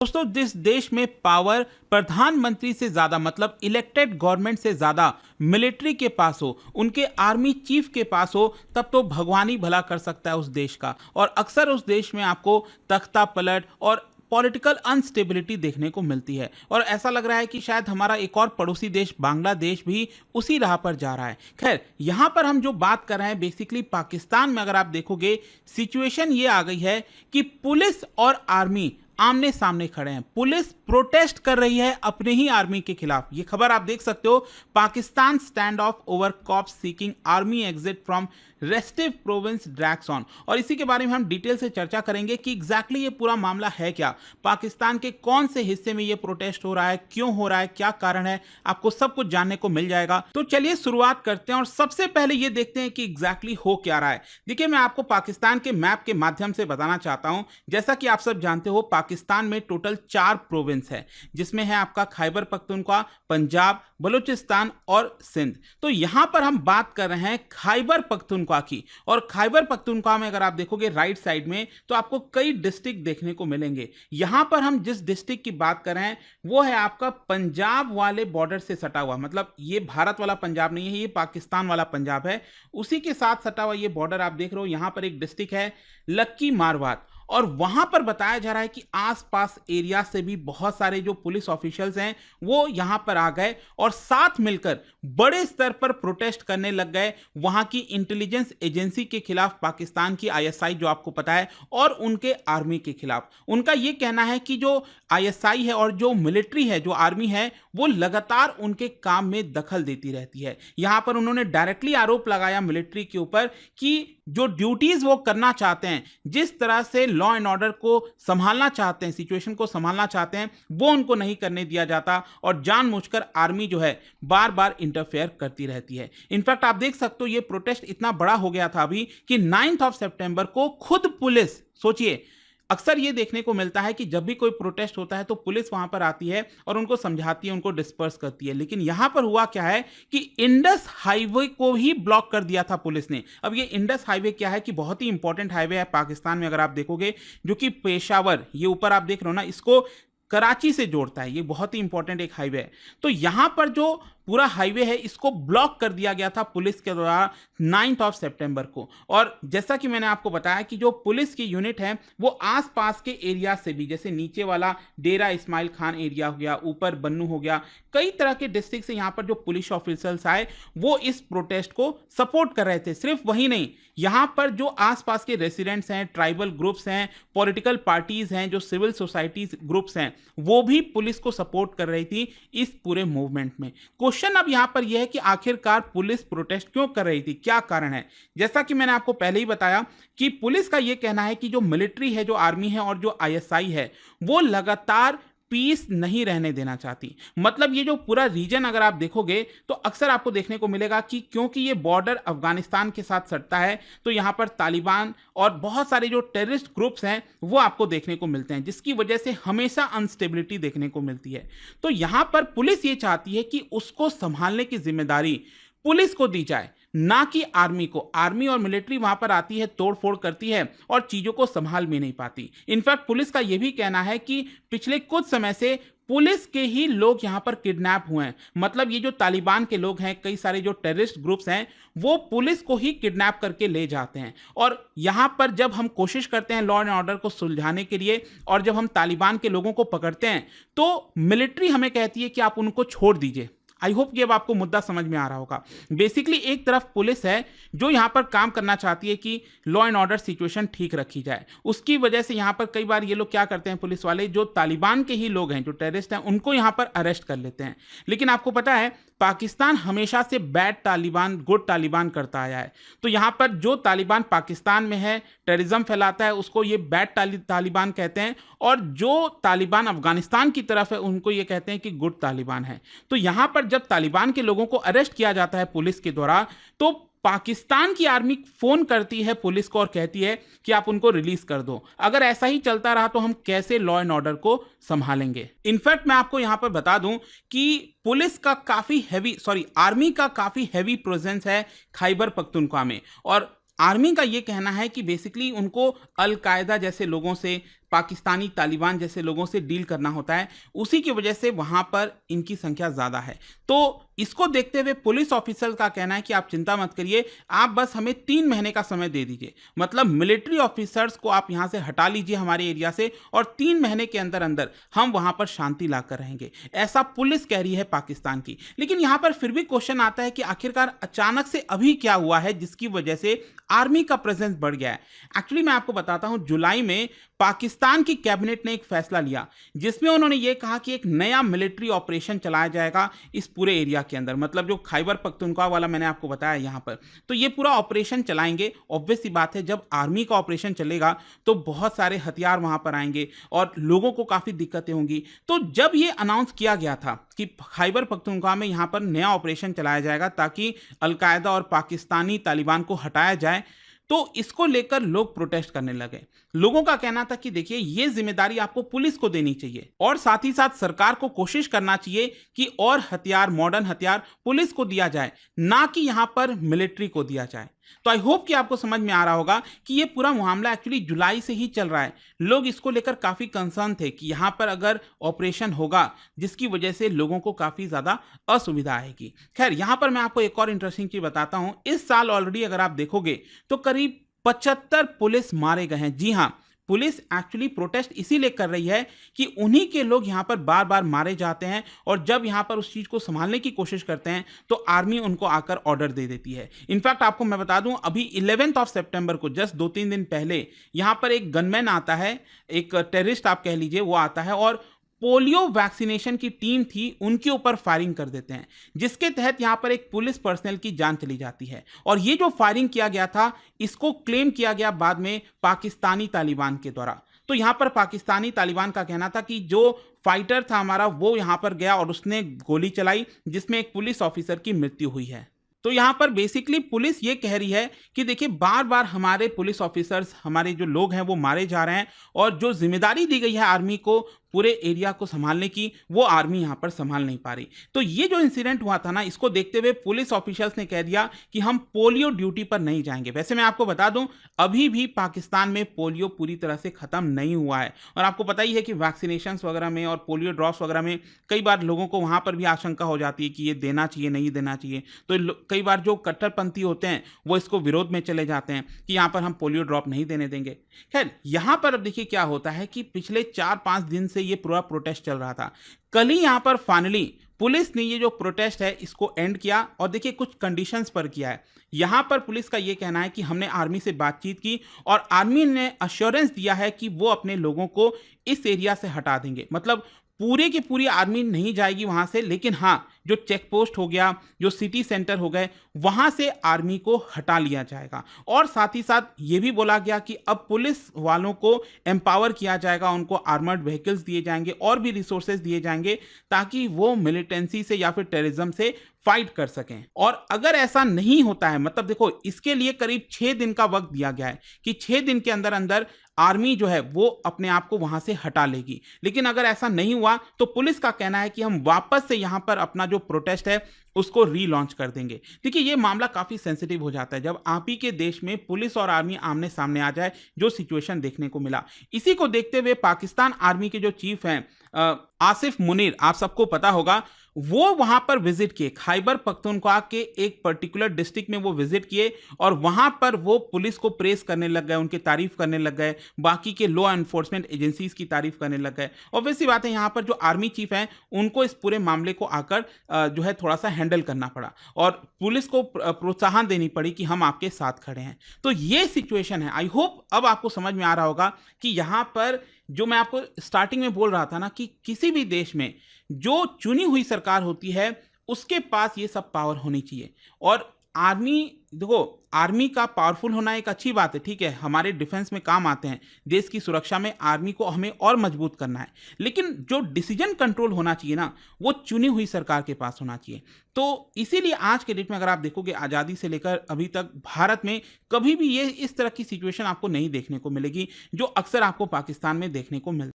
दोस्तों, जिस देश में पावर प्रधानमंत्री से ज्यादा मतलब इलेक्टेड गवर्नमेंट से ज्यादा मिलिट्री के पास हो, उनके आर्मी चीफ के पास हो, तब तो भगवान ही भला कर सकता है उस देश का। और अक्सर उस देश में आपको तख्ता पलट और पॉलिटिकल अनस्टेबिलिटी देखने को मिलती है। और ऐसा लग रहा है कि शायद हमारा एक और पड़ोसी देश बांग्लादेश भी उसी राह पर जा रहा है। खैर, यहां पर हम जो बात कर रहे हैं बेसिकली पाकिस्तान में अगर आप देखोगे सिचुएशन ये आ गई है कि पुलिस और आर्मी आमने सामने खड़े हैं। पुलिस प्रोटेस्ट कर रही है अपने ही आर्मी के खिलाफ। ये खबर आप देख सकते हो, Pakistan stand off over cops seeking army exit from restive province drags on. और इसी के बारे में हम डिटेल से चर्चा करेंगे कि एग्जैक्टली ये पूरा मामला है क्या, पाकिस्तान के कौन से हिस्से में ये प्रोटेस्ट हो रहा है, क्यों हो रहा है, क्या कारण है, आपको सब कुछ जानने को मिल जाएगा। तो चलिए शुरुआत करते हैं और सबसे पहले ये देखते हैं कि एग्जैक्टली हो क्या रहा है। देखिए, मैं आपको पाकिस्तान के मैप के माध्यम से बताना चाहता हूं। जैसा कि आप सब जानते हो, पाकिस्तान में टोटल 4 प्रोविंस है, जिसमें है आपका खैबर पख्तूनख्वा, पंजाब, बलूचिस्तान और सिंध। तो यहां पर हम बात कर रहे हैं खैबर पख्तूनख्वा की। और खैबर पख्तूनख्वा में अगर आप देखोगे राइट साइड में, तो आपको कई डिस्ट्रिक्ट देखने को मिलेंगे। यहां पर हम जिस डिस्ट्रिक्ट की बात कर रहे हैं वो है आपका पंजाब वाले बॉर्डर से सटा हुआ, मतलब ये भारत वाला पंजाब नहीं है, ये पाकिस्तान वाला पंजाब है। उसी के साथ सटा हुआ ये बॉर्डर आप देख रहे हो। यहां पर एक डिस्ट्रिक्ट है लक्की मारवात, और वहां पर बताया जा रहा है कि आसपास एरिया से भी बहुत सारे जो पुलिस ऑफिशियल्स हैं वो यहां पर आ गए और साथ मिलकर बड़े स्तर पर प्रोटेस्ट करने लग गए वहां की इंटेलिजेंस एजेंसी के खिलाफ, पाकिस्तान की आईएसआई जो आपको पता है, और उनके आर्मी के खिलाफ। उनका यह कहना है कि जो आईएसआई है और जो मिलिट्री है, जो आर्मी है, वो लगातार उनके काम में दखल देती रहती है। यहां पर उन्होंने डायरेक्टली आरोप लगाया मिलिट्री के ऊपर कि जो ड्यूटीज वो करना चाहते हैं, जिस तरह से लॉ एंड ऑर्डर को संभालना चाहते हैं, सिचुएशन को संभालना चाहते हैं, वो उनको नहीं करने दिया जाता और जानबूझकर आर्मी जो है बार बार इंटरफेयर करती रहती है। इनफैक्ट आप देख सकते हो ये प्रोटेस्ट इतना बड़ा हो गया था अभी कि 9 सितंबर को खुद पुलिस, सोचिए, अक्सर ये देखने को मिलता है कि जब भी कोई प्रोटेस्ट होता है तो पुलिस वहां पर आती है और उनको समझाती है, उनको डिस्पर्स करती है। लेकिन यहां पर हुआ क्या है कि इंडस हाईवे को ही ब्लॉक कर दिया था पुलिस ने। अब ये इंडस हाईवे क्या है कि बहुत ही इंपॉर्टेंट हाईवे है पाकिस्तान में, अगर आप देखोगे, जो कि पेशावर, ये ऊपर आप देख रहे हो ना, इसको कराची से जोड़ता है। ये बहुत ही इंपॉर्टेंट एक हाईवे है। तो यहां पर जो पूरा हाईवे है इसको ब्लॉक कर दिया गया था पुलिस के द्वारा 9 सितंबर को। और जैसा कि मैंने आपको बताया कि जो पुलिस की यूनिट है वो आसपास के एरिया से भी, जैसे नीचे वाला डेरा इस्माइल खान एरिया हो गया, ऊपर बन्नू हो गया, कई तरह के डिस्ट्रिक्ट से यहां पर जो पुलिस ऑफिसर्स आए वो इस प्रोटेस्ट को सपोर्ट कर रहे थे। सिर्फ वही नहीं, यहां पर जो आसपास के रेसिडेंट्स हैं, ट्राइबल ग्रुप्स हैं, पॉलिटिकल पार्टीज हैं, जो सिविल सोसाइटीज ग्रुप्स हैं, वो भी पुलिस को सपोर्ट कर रही थी इस पूरे मूवमेंट में। क्वेश्चन अब यहां पर यह है कि आखिरकार पुलिस प्रोटेस्ट क्यों कर रही थी, क्या कारण है। जैसा कि मैंने आपको पहले ही बताया कि पुलिस का यह कहना है कि जो मिलिट्री है, जो आर्मी है और जो आईएसआई है, वो लगातार पीस नहीं रहने देना चाहती। मतलब ये जो पूरा रीजन अगर आप देखोगे तो अक्सर आपको देखने को मिलेगा कि क्योंकि ये बॉर्डर अफगानिस्तान के साथ सटता है, तो यहां पर तालिबान और बहुत सारे जो टेररिस्ट ग्रुप्स हैं वो आपको देखने को मिलते हैं, जिसकी वजह से हमेशा अनस्टेबिलिटी देखने को मिलती है। तो यहां पर पुलिस ये चाहती है कि उसको संभालने की जिम्मेदारी पुलिस को दी जाए, ना कि आर्मी को। आर्मी और मिलिट्री वहां पर आती है, तोड़फोड़ करती है और चीजों को संभाल भी नहीं पाती। इनफैक्ट पुलिस का यह भी कहना है कि पिछले कुछ समय से पुलिस के ही लोग यहां पर किडनैप हुए हैं। मतलब ये जो तालिबान के लोग हैं, कई सारे जो टेररिस्ट ग्रुप्स हैं, वो पुलिस को ही किडनैप करके ले जाते हैं। और यहां पर जब हम कोशिश करते हैं लॉ एंड ऑर्डर को सुलझाने के लिए और जब हम तालिबान के लोगों को पकड़ते हैं तो मिलिट्री हमें कहती है कि आप उनको छोड़ दीजिए। आई होप कि अब आपको मुद्दा समझ में आ रहा होगा। बेसिकली एक तरफ पुलिस है जो यहां पर काम करना चाहती है कि लॉ एंड ऑर्डर सिचुएशन ठीक रखी जाए। उसकी वजह से यहां पर कई बार ये लोग क्या करते हैं, पुलिस वाले, जो तालिबान के ही लोग हैं, जो टेररिस्ट हैं, उनको यहां पर अरेस्ट कर लेते हैं। लेकिन आपको पता है पाकिस्तान हमेशा से बैड तालिबान गुड तालिबान करता आया है। तो यहां पर जो तालिबान पाकिस्तान में है, टेररिज्म फैलाता है, उसको ये बैड तालिबान कहते हैं, और जो तालिबान अफगानिस्तान की तरफ है उनको ये कहते हैं कि गुड तालिबान है। तो यहां पर जब तालिबान के लोगों को अरेस्ट किया जाता है पुलिस के द्वारा, तो पाकिस्तान की आर्मी फोन करती है पुलिस को और कहती है कि आप उनको रिलीज कर दो। अगर ऐसा ही चलता रहा तो हम कैसे लॉ एंड ऑर्डर को संभालेंगे। इनफैक्ट मैं आपको यहां पर बता दूं कि पुलिस का आर्मी का काफी हैवी प्रेजेंस है खैबर पख्तूनख्वा में। और आर्मी का यह कहना है कि बेसिकली उनको अल कायदा जैसे लोगों से, पाकिस्तानी तालिबान जैसे लोगों से डील करना होता है, उसी की वजह से वहां पर इनकी संख्या ज्यादा है। तो इसको देखते हुए पुलिस ऑफिसर का कहना है कि आप चिंता मत करिए, आप बस हमें 3 महीने का समय दे दीजिए। मतलब मिलिट्री ऑफिसर्स को आप यहां से हटा लीजिए हमारे एरिया से, और 3 महीने के अंदर अंदर हम वहां पर शांति लाकर रहेंगे, ऐसा पुलिस कह रही है पाकिस्तान की। लेकिन यहां पर फिर भी क्वेश्चन आता है कि आखिरकार अचानक से अभी क्या हुआ है जिसकी वजह से आर्मी का प्रेजेंस बढ़ गया है। एक्चुअली मैं आपको बताता हूं, जुलाई में पाकिस्तान की कैबिनेट ने एक फैसला लिया जिसमें उन्होंने ये कहा कि एक नया मिलिट्री ऑपरेशन चलाया जाएगा इस पूरे एरिया के अंदर। मतलब जो खैबर पख्तूनख्वा वाला मैंने आपको बताया यहां पर, तो ये पूरा ऑपरेशन चलाएंगे। ऑब्वियस सी बात है, जब आर्मी का ऑपरेशन चलेगा तो बहुत सारे हथियार वहां पर आएंगे और लोगों को काफी दिक्कतें होंगी। तो जब ये अनाउंस किया गया था कि खैबर पख्तूनख्वा में यहां पर नया ऑपरेशन चलाया जाएगा ताकि अलकायदा और पाकिस्तानी तालिबान को हटाया जाए, तो इसको लेकर लोग प्रोटेस्ट करने लगे। लोगों का कहना था कि देखिए, ये जिम्मेदारी आपको पुलिस को देनी चाहिए और साथ ही साथ सरकार को कोशिश करना चाहिए कि और हथियार, मॉडर्न हथियार पुलिस को दिया जाए, ना कि यहां पर मिलिट्री को दिया जाए। तो आई होप कि आपको समझ में आ रहा होगा कि ये पूरा मामला एक्चुअली जुलाई से ही चल रहा है। लोग इसको लेकर काफी कंसर्न थे कि यहां पर अगर ऑपरेशन होगा जिसकी वजह से लोगों को काफी ज्यादा असुविधा आएगी। खैर, यहां पर मैं आपको एक और इंटरेस्टिंग चीज बताता हूं। इस साल ऑलरेडी अगर आप देखोगे तो करीब 75 पुलिस मारे गए हैं। जी हां, पुलिस एक्चुअली प्रोटेस्ट इसीलिए कर रही है कि उन्हीं के लोग यहां पर बार बार मारे जाते हैं, और जब यहां पर उस चीज को संभालने की कोशिश करते हैं तो आर्मी उनको आकर ऑर्डर दे देती है। इनफैक्ट आपको मैं बता दूं, अभी 11 सितंबर को जस्ट 2-3 दिन पहले यहां पर एक गनमैन आता है, एक टेररिस्ट आप कह लीजिए, वो आता है और पोलियो वैक्सीनेशन की टीम थी उनके ऊपर फायरिंग कर देते हैं, जिसके तहत यहां पर एक पुलिस पर्सनल की जान चली जाती है। और ये जो फायरिंग किया गया था, इसको क्लेम किया गया बाद में पाकिस्तानी तालिबान के द्वारा। तो यहां पर पाकिस्तानी तालिबान का कहना था कि जो फाइटर था हमारा, वो यहां पर गया और उसने गोली चलाई जिसमें एक पुलिस ऑफिसर की मृत्यु हुई है। तो यहां पर बेसिकली पुलिस ये कह रही है कि देखिए, बार बार हमारे पुलिस ऑफिसर्स, हमारे जो लोग हैं वो मारे जा रहे हैं, और जो जिम्मेदारी दी गई है आर्मी को पूरे एरिया को संभालने की, वो आर्मी यहां पर संभाल नहीं पा रही। तो ये जो इंसिडेंट हुआ था ना, इसको देखते हुए पुलिस ऑफिशियल्स ने कह दिया कि हम पोलियो ड्यूटी पर नहीं जाएंगे। वैसे मैं आपको बता दूं, अभी भी पाकिस्तान में पोलियो पूरी तरह से खत्म नहीं हुआ है, और आपको पता ही है कि वैक्सीनेशन वगैरह में और पोलियो ड्रॉप्स वगैरह में कई बार लोगों को वहां पर भी आशंका हो जाती है कि ये देना चाहिए, नहीं देना चाहिए। तो कई बार जो कट्टरपंथी होते हैं वो इसको विरोध में चले जाते हैं कि यहां पर हम पोलियो ड्रॉप नहीं देने देंगे। खैर, यहां पर अब देखिए क्या होता है कि पिछले 4-5 दिन से ये पूरा प्रोटेस्ट चल रहा था। कल ही यहां पर फाइनली पुलिस ने ये जो प्रोटेस्ट है इसको एंड किया, और देखिए कुछ कंडीशंस पर किया है। यहां पर पुलिस का ये कहना है कि हमने आर्मी से बातचीत की और आर्मी ने अश्योरेंस दिया है कि वो अपने लोगों को इस एरिया से हटा देंगे। मतलब पूरे की पूरी आर्मी नहीं जाएगी वहां से, लेकिन हाँ, जो चेक पोस्ट हो गया, जो सिटी सेंटर हो गए, वहां से आर्मी को हटा लिया जाएगा। और साथ ही साथ ये भी बोला गया कि अब पुलिस वालों को एम्पावर किया जाएगा, उनको आर्मर्ड व्हीकल्स दिए जाएंगे और भी रिसोर्सेज दिए जाएंगे ताकि वो मिलिटेंसी से या फिर टेररिज्म से फाइट कर सकें। और अगर ऐसा नहीं होता है, मतलब देखो, इसके लिए करीब 6 दिन का वक्त दिया गया है कि 6 दिन के अंदर अंदर आर्मी जो है वो अपने आप को वहां से हटा लेगी। लेकिन अगर ऐसा नहीं हुआ तो पुलिस का कहना है कि हम वापस से यहां पर अपना जो प्रोटेस्ट है उसको रीलॉन्च कर देंगे। देखिए, ये मामला काफी सेंसिटिव हो जाता है जब आप ही के देश में पुलिस और आर्मी आमने सामने आ जाए, जो सिचुएशन देखने को मिला। इसी को देखते हुए पाकिस्तान आर्मी के जो चीफ हैं आसिफ मुनीर, आप सबको पता होगा, वो वहां पर विजिट किए, खैबर पख्तूनख्वा के एक पर्टिकुलर डिस्ट्रिक्ट में वो विजिट किए और वहां पर वो पुलिस को प्रेस करने लग गए, उनकी तारीफ करने लग गए, बाकी के लॉ एनफोर्समेंट एजेंसीज की तारीफ करने लग गए। ऑब्वियसली बात है, यहां पर जो आर्मी चीफ हैं उनको इस पूरे मामले को आकर जो है थोड़ा सा हैंडल करना पड़ा और पुलिस को प्रोत्साहन देनी पड़ी कि हम आपके साथ खड़े हैं। तो ये सिचुएशन है। आई होप अब आपको समझ में आ रहा होगा कि यहां पर जो मैं आपको स्टार्टिंग में बोल रहा था ना, कि किसी भी देश में जो चुनी हुई सरकार होती है उसके पास ये सब पावर होनी चाहिए। और आर्मी, देखो, आर्मी का पावरफुल होना एक अच्छी बात है, ठीक है, हमारे डिफेंस में काम आते हैं, देश की सुरक्षा में आर्मी को हमें और मजबूत करना है। लेकिन जो डिसीजन कंट्रोल होना चाहिए ना, वो चुनी हुई सरकार के पास होना चाहिए। तो इसीलिए आज के डेट में अगर आप देखोगे, आज़ादी से लेकर अभी तक भारत में कभी भी ये इस तरह की सिचुएशन आपको नहीं देखने को मिलेगी जो अक्सर आपको पाकिस्तान में देखने को मिलती है।